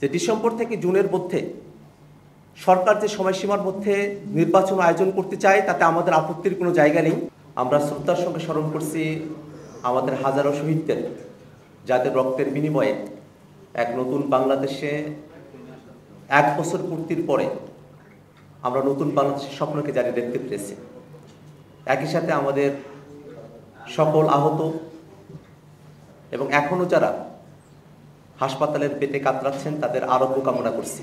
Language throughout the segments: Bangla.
যে ডিসেম্বর থেকে জুনের মধ্যে সরকার যে সময়সীমার মধ্যে নির্বাচন আয়োজন করতে চায় তাতে আমাদের আপত্তির কোনো জায়গা নেই। আমরা শ্রদ্ধার সঙ্গে স্মরণ করছি আমাদের হাজারো শহীদদের, যাদের রক্তের বিনিময়ে এক নতুন বাংলাদেশে 1 বছর পূর্তির পরে আমরা নতুন বাংলাদেশের স্বপ্নকে জারি দেখতে পেরেছি। একই সাথে আমাদের সকল আহত এবং এখনও যারা হাসপাতালের পেটে কাতরাচ্ছেন তাদের আরোগ্য কামনা করছি।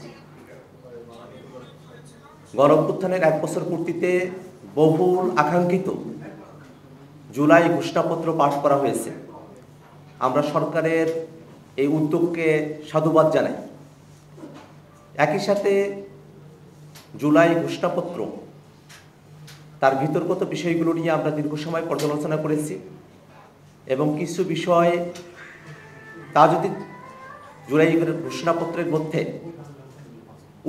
গণঅভ্যুত্থানের 1 বছর পূর্তিতে বহুল আকাঙ্ক্ষিত জুলাই ঘোষণাপত্র পাশ করা হয়েছে। আমরা সরকারের এই উদ্যোগকে সাধুবাদ জানাই। একই সাথে জুলাই ঘোষণাপত্র তার বিতর্কিত বিষয়গুলো নিয়ে আমরা দীর্ঘ সময় পর্যালোচনা করেছি এবং কিছু বিষয় তা যদি জুলাই ঘোষণাপত্রের মধ্যে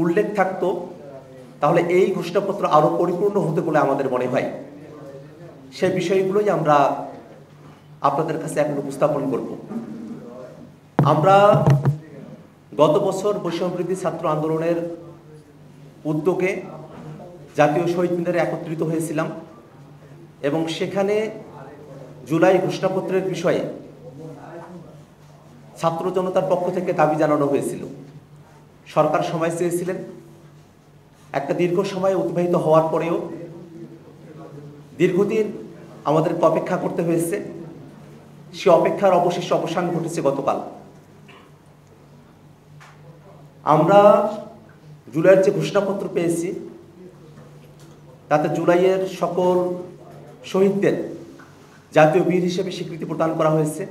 উল্লেখ থাকতো তাহলে এই ঘোষণাপত্র আরও পরিপূর্ণ হতে বলে আমাদের মনে হয়। সেই বিষয়গুলোই আমরা আপনাদের কাছে এখন উপস্থাপন করব। আমরা গত বছর বৈষম্যবিরোধী ছাত্র আন্দোলনের উদ্যোগে জাতীয় শহীদ মিনারে একত্রিত হয়েছিলাম এবং সেখানে জুলাই ঘোষণাপত্রের বিষয়ে ছাত্র জনতার পক্ষ থেকে দাবি জানানো হয়েছিল। সরকার সময় চেয়েছিলেন, একটা দীর্ঘ সময় অতিবাহিত হওয়ার পরেও দীর্ঘদিন আমাদেরকে অপেক্ষা করতে হয়েছে। সে অপেক্ষার অবশেষে অবসান ঘটেছে গতকাল। আমরা জুলাইয়ের যে ঘোষণাপত্র পেয়েছি তাতে জুলাইয়ের সকল শহীদদের জাতীয় বীর হিসেবে স্বীকৃতি প্রদান করা হয়েছে।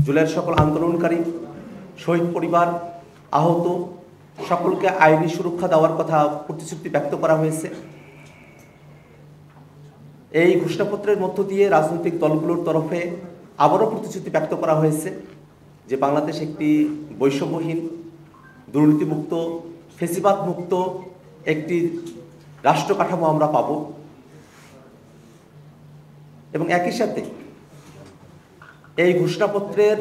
জুলাইয়ের সকল আন্দোলনকারী, শহীদ পরিবার, আহত সকলকে আইনি সুরক্ষা দেওয়ার কথা প্রতিশ্রুতি ব্যক্ত করা হয়েছে। এই ঘোষণাপত্রের মধ্য দিয়ে রাজনৈতিক দলগুলোর তরফে আবারও প্রতিশ্রুতি ব্যক্ত করা হয়েছে যে বাংলাদেশ একটি বৈষম্যহীন, দুর্নীতিমুক্ত, ফেসিবাদ মুক্ত একটি রাষ্ট্র কাঠামো আমরা পাব। এবং একই সাথে এই ঘোষণাপত্রের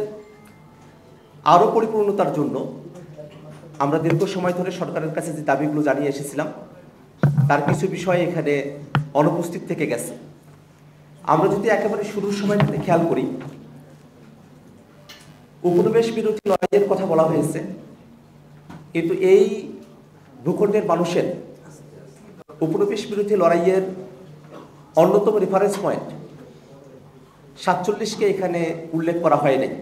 আরও পরিপূর্ণতার জন্য আমরা দীর্ঘ সময় ধরে সরকারের কাছে যে দাবিগুলো জানিয়ে এসেছিলাম তার কিছু বিষয় এখানে অনুপস্থিত থেকে গেছে। আমরা যদি একেবারে শুরুর সময় থেকে খেয়াল করি, উপনিবেশ বিরোধী লড়াইয়ের কথা বলা হয়েছে, কিন্তু এই ভূখণ্ডের মানুষের উপনিবেশ বিরোধী লড়াইয়ের অন্যতম রেফারেন্স পয়েন্ট 47কে এখানে উল্লেখ করা হয় নাই।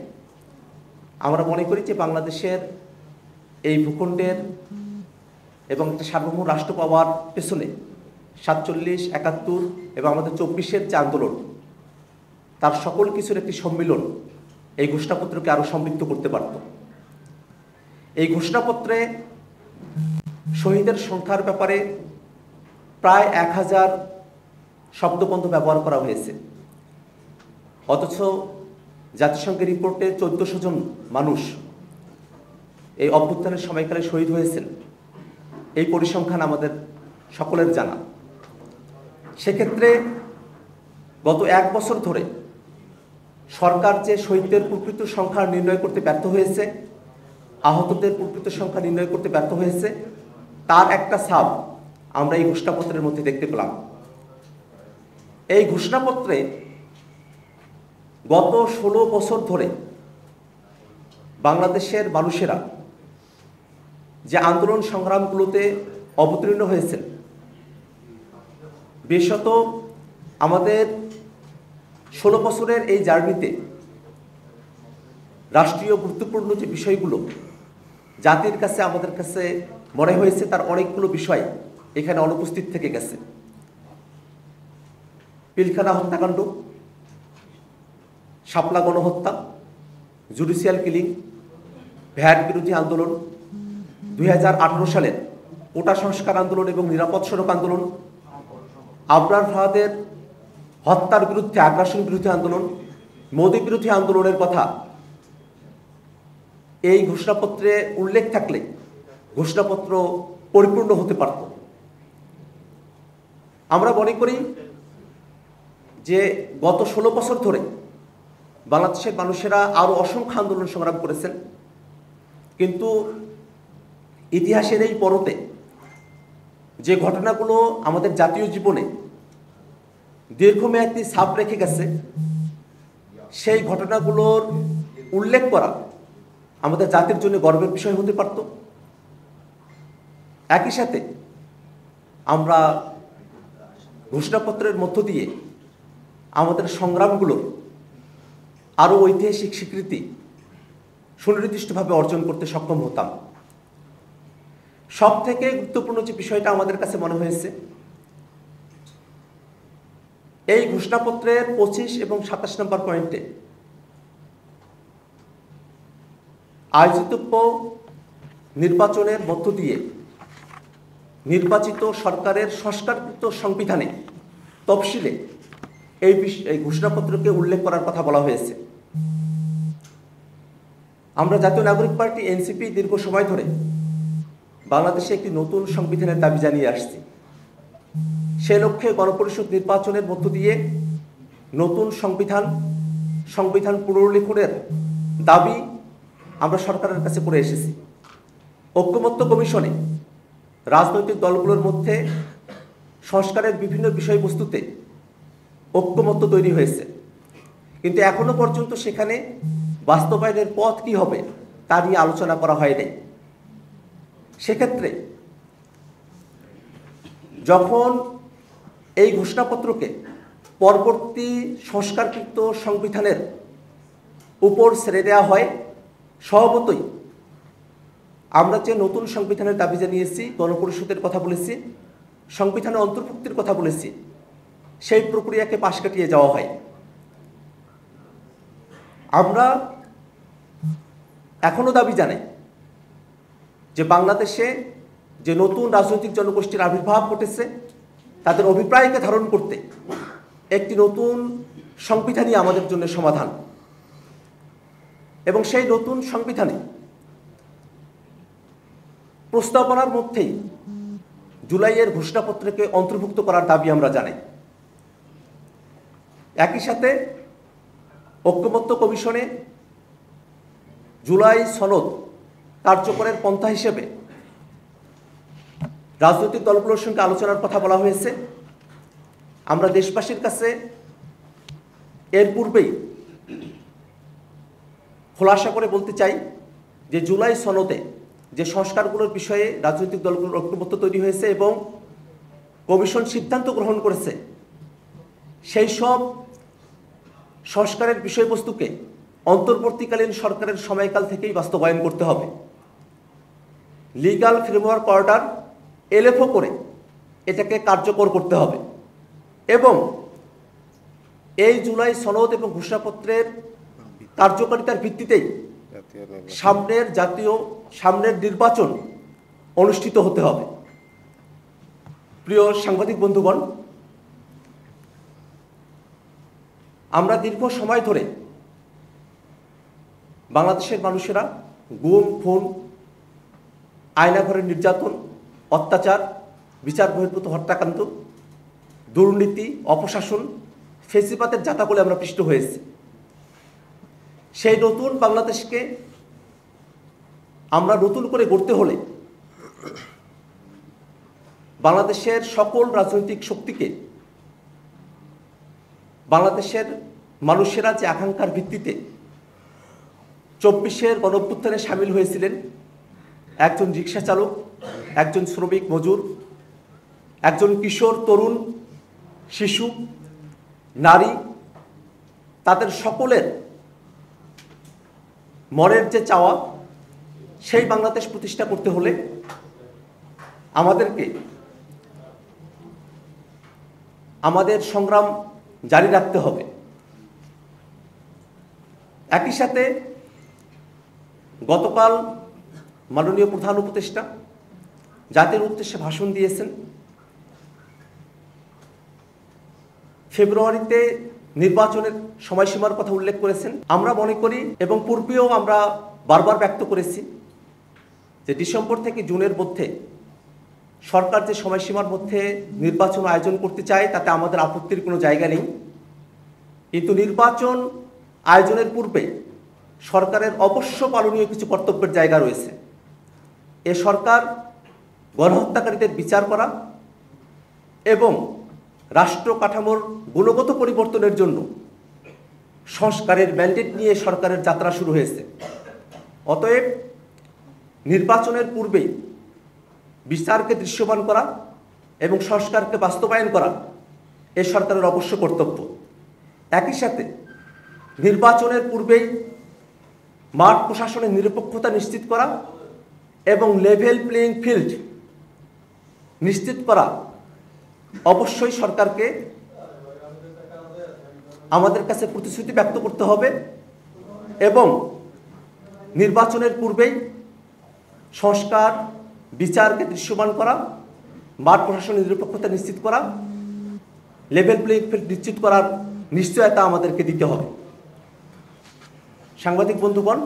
আমরা মনে করি যে বাংলাদেশের এই ভূখণ্ডের এবং একটা সার্বভৌম রাষ্ট্র পাওয়ার পেছনে 47, 71 এবং আমাদের 24-এর যে আন্দোলন তার সকল কিছুর একটি সম্মিলন এই ঘোষণাপত্রকে আরও সমৃদ্ধ করতে পারত। এই ঘোষণাপত্রে শহীদের সংখ্যার ব্যাপারে প্রায় 1000 শব্দবন্ধ ব্যবহার করা হয়েছে, অথচ জাতিসংঘের রিপোর্টে 1400 জন মানুষ এই অভ্যুত্থানের সময়কালে শহীদ হয়েছেন। এই পরিসংখ্যান আমাদের সকলের জানা। সেক্ষেত্রে গত 1 বছর ধরে সরকার যে শহীদদের প্রকৃত সংখ্যা নির্ণয় করতে ব্যর্থ হয়েছে, আহতদের প্রকৃত সংখ্যা নির্ণয় করতে ব্যর্থ হয়েছে, তার একটা ছাপ আমরা এই ঘোষণাপত্রের মধ্যে দেখতে পেলাম। এই ঘোষণাপত্রে গত 16 বছর ধরে বাংলাদেশের মানুষেরা যে আন্দোলন সংগ্রামগুলোতে অবতীর্ণ হয়েছেন, বিশেষত আমাদের 16 বছরের এই জার্নিতে রাষ্ট্রীয় গুরুত্বপূর্ণ যে বিষয়গুলো জাতির কাছে আমাদের কাছে মনে হয়েছে তার অনেকগুলো বিষয় এখানে অনুপস্থিত থেকে গেছে। পিলখানা হত্যাকাণ্ড, শাপলা গণহত্যা, জুডিশিয়াল কিলিং, ভ্যাট বিরোধী আন্দোলন, 2018 সালের কোটা সংস্কার আন্দোলন এবং নিরাপদ সড়ক আন্দোলন, আবরার ফাহাদের হত্যার বিরুদ্ধে আগ্রাসন বিরোধী আন্দোলন, মোদী বিরোধী আন্দোলনের কথা এই ঘোষণাপত্রে উল্লেখ থাকলে ঘোষণাপত্র পরিপূর্ণ হতে পারত। আমরা মনে করি যে গত 16 বছর ধরে বাংলাদেশের মানুষেরা আরও অসংখ্য আন্দোলন সংগ্রাম করেছেন, কিন্তু ইতিহাসের এই পরতে যে ঘটনাগুলো আমাদের জাতীয় জীবনে দীর্ঘমেয়াদী ছাপ রেখে গেছে, সেই ঘটনাগুলোর উল্লেখ করা আমাদের জাতির জন্য গর্বের বিষয় হতে পারত। একই সাথে আমরা ঘোষণাপত্রের মধ্য দিয়ে আমাদের সংগ্রামগুলোর আরও ঐতিহাসিক স্বীকৃতি সুনির্দিষ্টভাবে অর্জন করতে সক্ষম হতাম। সব থেকে গুরুত্বপূর্ণ যে বিষয়টা আমাদের কাছে মনে হয়েছে, এই ঘোষণাপত্রের 25 এবং 27 নম্বর পয়েন্টে আয়োজিতব্য নির্বাচনের মধ্য দিয়ে নির্বাচিত সরকারের সংস্কারকৃত সংবিধানে তফসিলে এই ঘোষণাপত্রকে উল্লেখ করার কথা বলা হয়েছে। আমরা জাতীয় নাগরিক পার্টি এনসিপি দীর্ঘ সময় ধরে বাংলাদেশে একটি নতুন সংবিধানের দাবি জানিয়ে আসছি। সে লক্ষ্যে গণপরিষদ নির্বাচনের মধ্য দিয়ে নতুন সংবিধান পুনর্লিখনের দাবি আমরা সরকারের কাছে করে এসেছি। ঐকমত্য কমিশনে রাজনৈতিক দলগুলোর মধ্যে সংস্কারের বিভিন্ন বিষয়বস্তুতে ঐকমত্য তৈরি হয়েছে, কিন্তু এখনো পর্যন্ত সেখানে বাস্তবায়নের পথ কি হবে তা নিয়ে আলোচনা করা হয়নি। সেক্ষেত্রে যখন এই ঘোষণাপত্রকে পরবর্তী সংস্কারকৃত সংবিধানের উপর ছেড়ে দেওয়া হয়, স্বভাবতই আমরা যে নতুন সংবিধানের দাবি জানিয়েছি, গণপরিষদের কথা বলেছি, সংবিধানে অন্তর্ভুক্তির কথা বলেছি, সেই প্রক্রিয়াকে পাশ কাটিয়ে যাওয়া হয়। আমরা এখনো দাবি জানাই যে বাংলাদেশে যে নতুন রাজনৈতিক জনগোষ্ঠীর আবির্ভাব ঘটেছে, তাদের অভিপ্রায়কে ধারণ করতে একটি নতুন সংবিধানই আমাদের জন্য সমাধান, এবং সেই নতুন সংবিধানে প্রস্তাবনার মধ্যেই জুলাইয়ের ঘোষণাপত্রকে অন্তর্ভুক্ত করার দাবি আমরা জানাই। একই সাথে ঐকমত্য কমিশনে জুলাই সনদ কার্যকরের পন্থা হিসেবে রাজনৈতিক দলগুলোর সঙ্গে আলোচনার কথা বলা হয়েছে। আমরা দেশবাসীর কাছে এর পূর্বেই খোলাসা করে বলতে চাই যে জুলাই সনদে যে সংস্কারগুলোর বিষয়ে রাজনৈতিক দলগুলোর ঐকমত্য তৈরি হয়েছে এবং কমিশন সিদ্ধান্ত গ্রহণ করেছে, সেই সব সংস্কারের বিষয়বস্তুকে অন্তর্বর্তীকালীন সরকারের সময়কাল থেকেই বাস্তবায়ন করতে হবে। লিগ্যাল ফ্রেমওয়ার্ক অর্ডার এলএফও করে এটাকে কার্যকর করতে হবে এবং এই জুলাই সনদ এবং ঘোষণাপত্রের কার্যকারিতার ভিত্তিতেই সামনের নির্বাচন অনুষ্ঠিত হতে হবে। প্রিয় সাংবাদিক বন্ধুগণ, আমরা দীর্ঘ সময় ধরে বাংলাদেশের মানুষেরা গুম, খুন, আয়নাঘরের নির্যাতন, অত্যাচার, বিচার বহির্ভূত হত্যাকাণ্ড, দুর্নীতি, অপশাসন, ফেসিবাদের যাতা বলে আমরা পিষ্ট হয়েছি। সেই নতুন বাংলাদেশকে আমরা নতুন করে গড়তে হলে বাংলাদেশের সকল রাজনৈতিক শক্তিকে, বাংলাদেশের মানুষেরা যে আকাঙ্ক্ষার ভিত্তিতে 24-এর গণঅভ্যুত্থানে সামিল হয়েছিলেন, একজন রিক্সা চালক, একজন শ্রমিক মজুর, একজন কিশোর, তরুণ, শিশু, নারী, তাদের সকলের মনের যে চাওয়া, সেই বাংলাদেশ প্রতিষ্ঠা করতে হলে আমাদেরকে আমাদের সংগ্রাম জারি রাখতে হবে। একই সাথে গতকাল মাননীয় প্রধান উপদেষ্টা জাতির উদ্দেশ্যে ভাষণ দিয়েছেন। ফেব্রুয়ারিতে নির্বাচনের সময়সীমার কথা উল্লেখ করেছেন। আমরা মনে করি এবং পূর্বেও আমরা বারবার ব্যক্ত করেছি যে ডিসেম্বর থেকে জুনের মধ্যে সরকার যে সময়সীমার মধ্যে নির্বাচন আয়োজন করতে চায় তাতে আমাদের আপত্তির কোনো জায়গা নেই, কিন্তু নির্বাচন আয়োজনের পূর্বে সরকারের অবশ্য পালনীয় কিছু কর্তব্যের জায়গা রয়েছে। এ সরকার গণহত্যাকারীদের বিচার করা এবং রাষ্ট্র কাঠামোর গুণগত পরিবর্তনের জন্য সংস্কারের ম্যান্ডেট নিয়ে সরকারের যাত্রা শুরু হয়েছে। অতএব নির্বাচনের পূর্বেই বিচারকে দৃশ্যমান করা এবং সংস্কারকে বাস্তবায়ন করা এ সরকারের অবশ্য কর্তব্য। একই সাথে নির্বাচনের পূর্বেই মাঠ প্রশাসনের নিরপেক্ষতা নিশ্চিত করা এবং লেভেল প্লেইং ফিল্ড নিশ্চিত করা অবশ্যই সরকারকে আমাদের কাছে প্রতিশ্রুতি ব্যক্ত করতে হবে এবং নির্বাচনের পূর্বেই সংস্কার বিচারকে দৃশ্যমান করা, মাঠ প্রশাসনের নিরপেক্ষতা নিশ্চিত করা, লেভেল প্লেইং ফিল্ড নিশ্চিত করার নিশ্চয়তা আমাদেরকে দিতে হবে। সাংবাদিক বন্ধুগণ,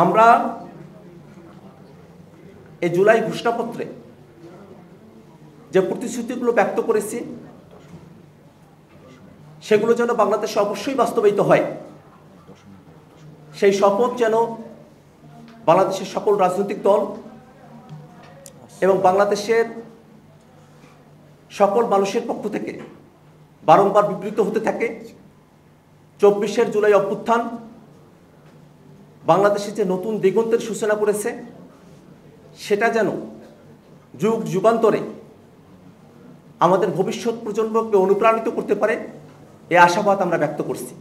আমরা এই জুলাই ঘোষণাপত্রে যে প্রতিশ্রুতিগুলো ব্যক্ত করেছি সেগুলো যেন বাংলাদেশে অবশ্যই বাস্তবায়িত হয়, সেই শপথ যেন বাংলাদেশের সকল রাজনৈতিক দল এবং বাংলাদেশের সকল মানুষের পক্ষ থেকে বারংবার বিবৃত হতে থাকে। 24 জুলাই অভ্যুত্থান বাংলাদেশে যে নতুন দিগন্তের সূচনা করেছে সেটা যেন যুগ যুগান্তরে আমাদের ভবিষ্যৎ প্রজন্মকে অনুপ্রাণিত করতে পারে, এই আশাবাদ আমরা ব্যক্ত করছি।